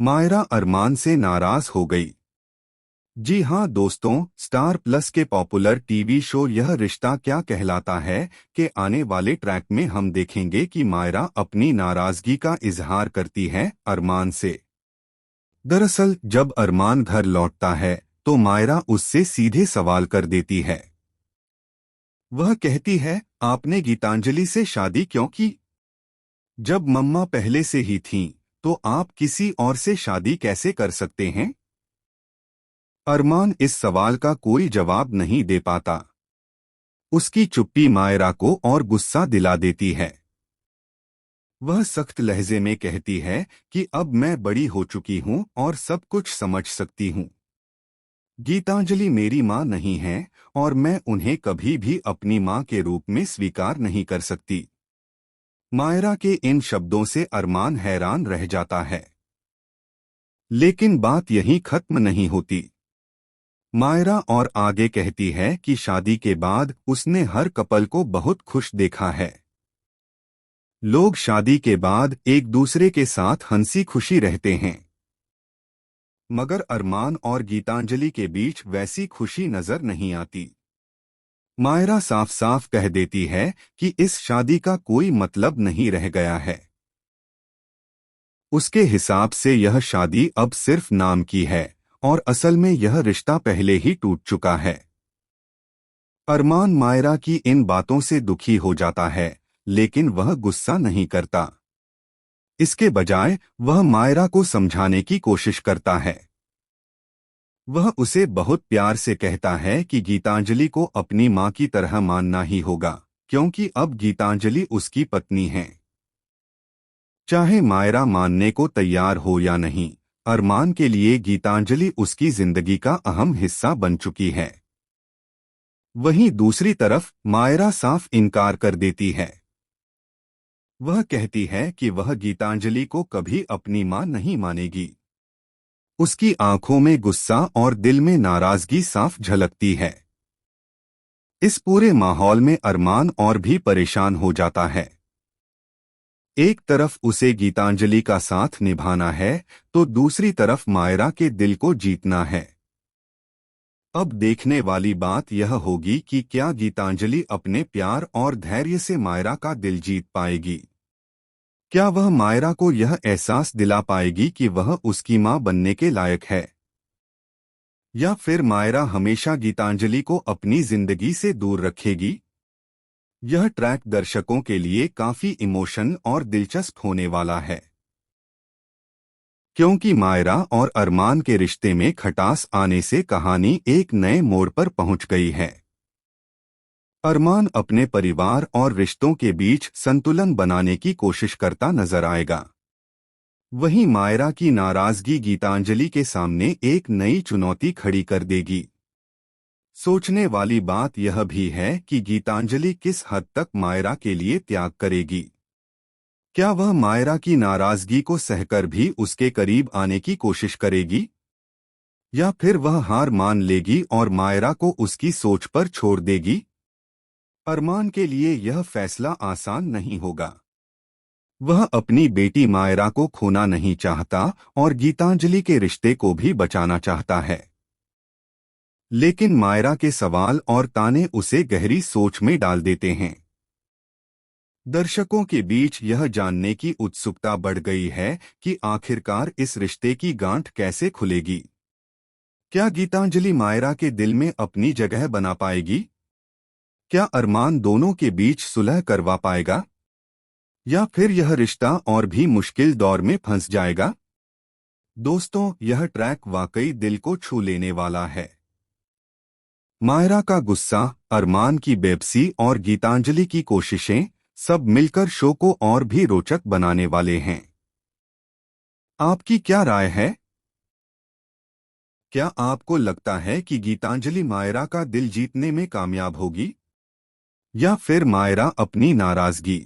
मायरा अरमान से नाराज हो गई। जी हाँ दोस्तों, स्टार प्लस के पॉपुलर टीवी शो यह रिश्ता क्या कहलाता है के आने वाले ट्रैक में हम देखेंगे कि मायरा अपनी नाराजगी का इजहार करती है अरमान से। दरअसल जब अरमान घर लौटता है तो मायरा उससे सीधे सवाल कर देती है। वह कहती है, आपने गीतांजलि से शादी क्यों की? जब मम्मा पहले से ही थीं, तो आप किसी और से शादी कैसे कर सकते हैं? अरमान इस सवाल का कोई जवाब नहीं दे पाता। उसकी चुप्पी मायरा को और गुस्सा दिला देती है। वह सख्त लहजे में कहती है कि अब मैं बड़ी हो चुकी हूँ और सब कुछ समझ सकती हूँ। गीतांजलि मेरी माँ नहीं है और मैं उन्हें कभी भी अपनी माँ के रूप में स्वीकार नहीं कर सकती। मायरा के इन शब्दों से अरमान हैरान रह जाता है। लेकिन बात यहीं खत्म नहीं होती। मायरा और आगे कहती है कि शादी के बाद उसने हर कपल को बहुत खुश देखा है। लोग शादी के बाद एक दूसरे के साथ हंसी खुशी रहते हैं। मगर अरमान और गीतांजलि के बीच वैसी खुशी नजर नहीं आती। मायरा साफ साफ कह देती है कि इस शादी का कोई मतलब नहीं रह गया है। उसके हिसाब से यह शादी अब सिर्फ नाम की है और असल में यह रिश्ता पहले ही टूट चुका है। अरमान मायरा की इन बातों से दुखी हो जाता है, लेकिन वह गुस्सा नहीं करता। इसके बजाय वह मायरा को समझाने की कोशिश करता है। वह उसे बहुत प्यार से कहता है कि गीतांजलि को अपनी माँ की तरह मानना ही होगा, क्योंकि अब गीतांजलि उसकी पत्नी है। चाहे मायरा मानने को तैयार हो या नहीं, अरमान के लिए गीतांजलि उसकी जिंदगी का अहम हिस्सा बन चुकी है। वहीं दूसरी तरफ मायरा साफ इनकार कर देती है। वह कहती है कि वह गीतांजलि को कभी अपनी मां नहीं मानेगी। उसकी आंखों में गुस्सा और दिल में नाराजगी साफ झलकती है। इस पूरे माहौल में अरमान और भी परेशान हो जाता है। एक तरफ उसे गीतांजलि का साथ निभाना है तो दूसरी तरफ मायरा के दिल को जीतना है। अब देखने वाली बात यह होगी कि क्या गीतांजलि अपने प्यार और धैर्य से मायरा का दिल जीत पाएगी। क्या वह मायरा को यह एहसास दिला पाएगी कि वह उसकी मां बनने के लायक है, या फिर मायरा हमेशा गीतांजलि को अपनी जिंदगी से दूर रखेगी। यह ट्रैक दर्शकों के लिए काफी इमोशन और दिलचस्प होने वाला है, क्योंकि मायरा और अरमान के रिश्ते में खटास आने से कहानी एक नए मोड़ पर पहुंच गई है। अरमान अपने परिवार और रिश्तों के बीच संतुलन बनाने की कोशिश करता नजर आएगा। वहीं मायरा की नाराजगी गीतांजलि के सामने एक नई चुनौती खड़ी कर देगी। सोचने वाली बात यह भी है कि गीतांजलि किस हद तक मायरा के लिए त्याग करेगी। क्या वह मायरा की नाराजगी को सहकर भी उसके करीब आने की कोशिश करेगी, या फिर वह हार मान लेगी और मायरा को उसकी सोच पर छोड़ देगी। अरमान के लिए यह फैसला आसान नहीं होगा। वह अपनी बेटी मायरा को खोना नहीं चाहता और गीतांजलि के रिश्ते को भी बचाना चाहता है। लेकिन मायरा के सवाल और ताने उसे गहरी सोच में डाल देते हैं। दर्शकों के बीच यह जानने की उत्सुकता बढ़ गई है कि आखिरकार इस रिश्ते की गांठ कैसे खुलेगी। क्या गीतांजलि मायरा के दिल में अपनी जगह बना पाएगी? क्या अरमान दोनों के बीच सुलह करवा पाएगा, या फिर यह रिश्ता और भी मुश्किल दौर में फंस जाएगा? दोस्तों, यह ट्रैक वाकई दिल को छू लेने वाला है। मायरा का गुस्सा, अरमान की बेबसी और गीतांजलि की कोशिशें सब मिलकर शो को और भी रोचक बनाने वाले हैं। आपकी क्या राय है? क्या आपको लगता है कि गीतांजलि मायरा का दिल जीतने में कामयाब होगी, या फिर मायरा अपनी नाराजगी